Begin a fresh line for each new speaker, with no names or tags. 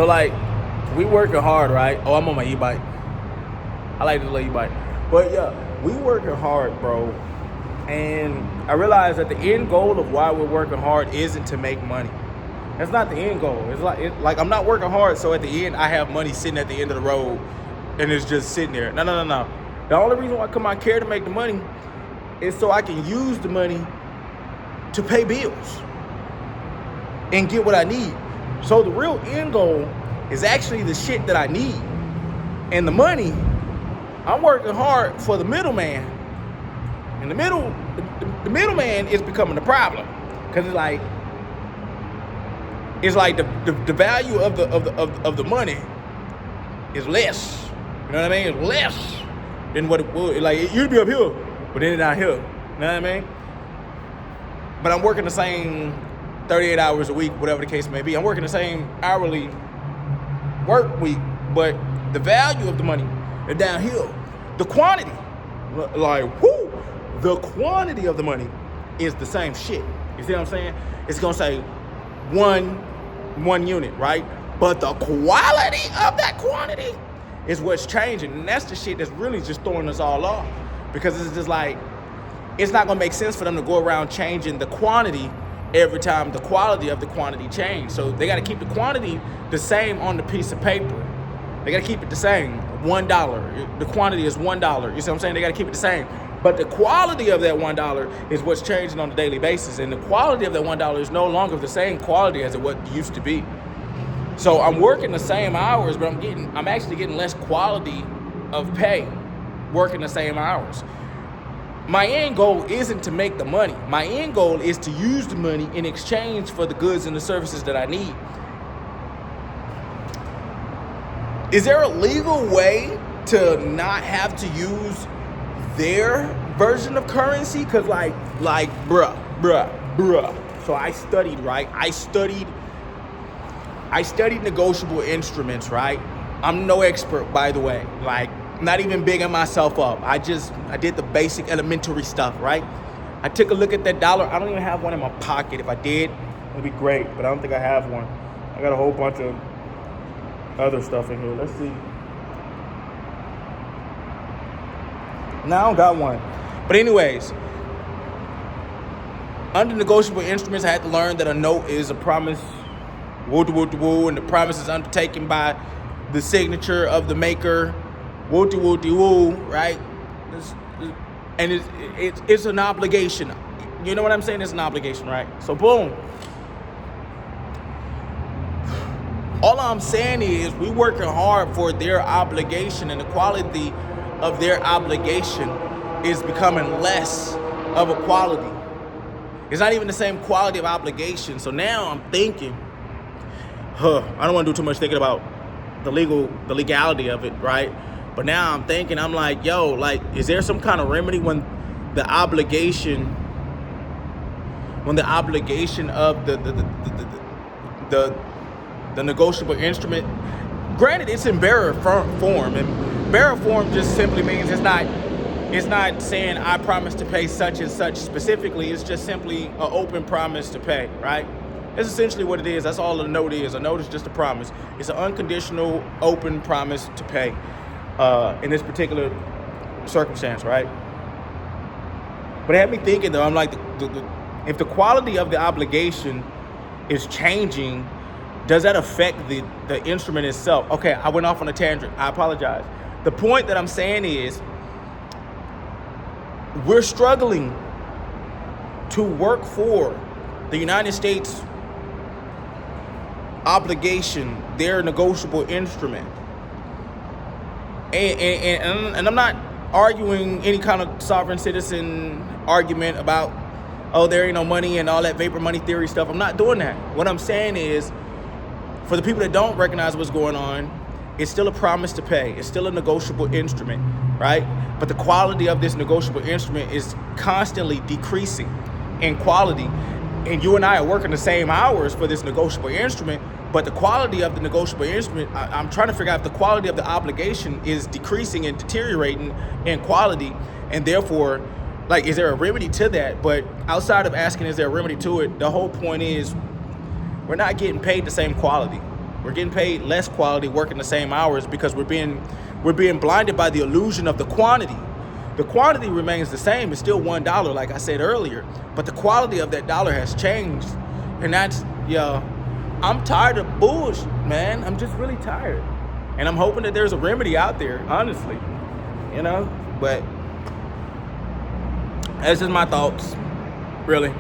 So like, we working hard, right? Oh, I'm on my e-bike. I like this little e-bike. But yeah, we working hard, bro. And I realize that the end goal of why we're working hard isn't to make money. That's not the end goal. It's like I'm not working hard, so at the end I have money sitting at the end of the road, and it's just sitting there. No. The only reason why I come out care to make the money is so I can use the money to pay bills and get what I need. So the real end goal is actually the shit that I need. And the money, I'm working hard for the middleman. And the middleman is becoming the problem. Cause it's like the value of the money is less. You know what I mean? It's less than what it would. Like it used to be up here, but then it's down here. You know what I mean? But I'm working the same 38 hours a week, whatever the case may be. I'm working the same hourly work week, but the value of the money is down here. The quantity, the quantity of the money is the same shit. You see what I'm saying? It's gonna say one unit, right? But the quality of that quantity is what's changing. And that's the shit that's really just throwing us all off. Because it's just like, it's not gonna make sense for them to go around changing the quantity every time the quality of the quantity change. So they gotta keep the quantity the same on the piece of paper. They gotta keep it the same, $1. The quantity is $1. You see what I'm saying? They gotta keep it the same. But the quality of that $1 is what's changing on a daily basis. And the quality of that $1 is no longer the same quality as it used to be. So I'm working the same hours, but I'm actually getting less quality of pay working the same hours. My end goal isn't to make the money. My end goal is to use the money in exchange for the goods and the services that I need. Is there a legal way to not have to use their version of currency? Cause like, bruh. So I studied, right? I studied negotiable instruments, right? I'm no expert, by the way. Like, not even bigging myself up. I did the basic elementary stuff, right? I took a look at that dollar. I don't even have one in my pocket. If I did, it'd be great, but I don't think I have one. I got a whole bunch of other stuff in here. Let's see. No, I don't got one. But anyways, under negotiable instruments, I had to learn that a note is a promise, and the promise is undertaken by the signature of the maker, right? And it's an obligation. You know what I'm saying? It's an obligation, right? So boom. All I'm saying is we working hard for their obligation, and the quality of their obligation is becoming less of a quality. It's not even the same quality of obligation. So now I'm thinking, I don't want to do too much thinking about the legality of it, right? But now I'm thinking, I'm like, yo, like, is there some kind of remedy when the obligation of the negotiable instrument, granted it's in bearer form, and bearer form just simply means it's not saying I promise to pay such and such specifically. It's just simply an open promise to pay, right? That's essentially what it is. That's all a note is. A note is just a promise. It's an unconditional, open promise to pay in this particular circumstance, right? But it had me thinking, though, I'm like, if the quality of the obligation is changing, does that affect the instrument itself? Okay, I went off on a tangent. I apologize. The point that I'm saying is we're struggling to work for the United States obligation, their negotiable instrument. And I'm not arguing any kind of sovereign citizen argument about, oh, there ain't no money and all that vapor money theory stuff. I'm not doing that. What I'm saying is, for the people that don't recognize what's going on, it's still a promise to pay. It's still a negotiable instrument, right? But the quality of this negotiable instrument is constantly decreasing in quality. And you and I are working the same hours for this negotiable instrument, but the quality of the negotiable instrument, I'm trying to figure out if the quality of the obligation is decreasing and deteriorating in quality, and therefore, like, is there a remedy to that? But outside of asking, is there a remedy to it, the whole point is we're not getting paid the same quality. We're getting paid less quality working the same hours because we're being blinded by the illusion of the quantity. The quantity remains the same. It's still $1, like I said earlier, but the quality of that dollar has changed. And that's, I'm tired of bullshit, man. I'm just really tired. And I'm hoping that there's a remedy out there, honestly, but that's just my thoughts, really.